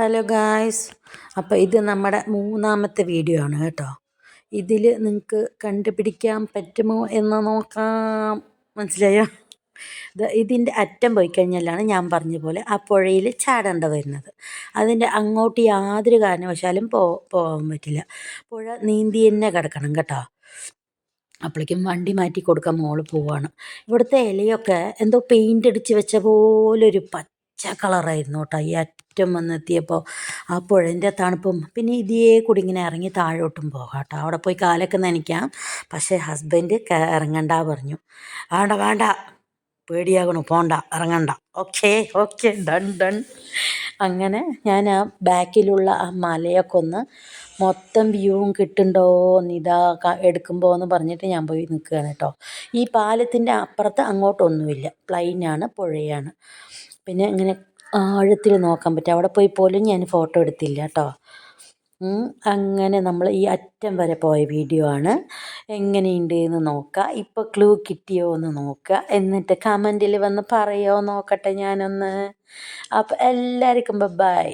Hello guys, അപ്പോൾ ഇത് നമ്മുടെ മൂന്നാമത്തെ വീഡിയോ ആണ് കേട്ടോ. ഇതിൽ നിങ്ങൾക്ക് കണ്ടുപിടിക്കാൻ പറ്റുമോ എന്ന് നോക്കാം. മനസ്സിലായോ? ഇതിൻ്റെ അറ്റം പോയി കഴിഞ്ഞാലാണ് ഞാൻ പറഞ്ഞ പോലെ ആ പുഴയിൽ ചാടേണ്ട വരുന്നത്. അതിൻ്റെ അങ്ങോട്ട് യാതൊരു കാരണവശാലും പോകാൻ പറ്റില്ല. പുഴ നീന്തി തന്നെ കിടക്കണം കേട്ടോ. അപ്പോഴേക്കും വണ്ടി മാറ്റി കൊടുക്കാൻ മോള് പോവാണ്. ഇവിടുത്തെ ഇലയൊക്കെ എന്തോ പെയിൻ്റ് അടിച്ച് വെച്ച പോലൊരു പച്ച കളറായിരുന്നു കേട്ടോ. ഈ അറ്റം വന്നെത്തിയപ്പോൾ ആ പുഴൻ്റെ തണുപ്പും പിന്നെ ഇതേ കൂടി ഇങ്ങനെ ഇറങ്ങി താഴോട്ടും പോകാം കേട്ടോ. അവിടെ പോയി കാലൊക്കെ നനയ്ക്കാം. പക്ഷേ ഹസ്ബൻഡ് ഇറങ്ങണ്ട പറഞ്ഞു. വേണ്ട വേണ്ട, പേടിയാകണു, പോണ്ട, ഇറങ്ങണ്ട. Okay okay, done done. അങ്ങനെ ഞാൻ ആ ബാക്കിലുള്ള ആ മലയൊക്കെ ഒന്ന് മൊത്തം വ്യൂവും കിട്ടുന്നുണ്ടോ ഇതാ എടുക്കുമ്പോൾ എന്ന് പറഞ്ഞിട്ട് ഞാൻ പോയി നിൽക്കുകയാണ് കേട്ടോ. ഈ പാലത്തിൻ്റെ അപ്പുറത്ത് അങ്ങോട്ടൊന്നുമില്ല, പ്ലെയിനാണ്, പുഴയാണ്. പിന്നെ ഇങ്ങനെ ആഴത്തിൽ നോക്കാൻ പറ്റും. അവിടെ പോയി പോലും ഞാൻ ഫോട്ടോ എടുത്തില്ല കേട്ടോ. അങ്ങനെ നമ്മൾ ഈ അറ്റം വരെ പോയ വീഡിയോ ആണ്. എങ്ങനെയുണ്ട് എന്ന് നോക്കുക. ഇപ്പോൾ ക്ലൂ കിട്ടിയോ എന്ന് നോക്കുക. എന്നിട്ട് കമൻറ്റിൽ വന്ന് പറയുമോ നോക്കട്ടെ ഞാനൊന്ന്. അപ്പോൾ എല്ലാവർക്കും ബൈ.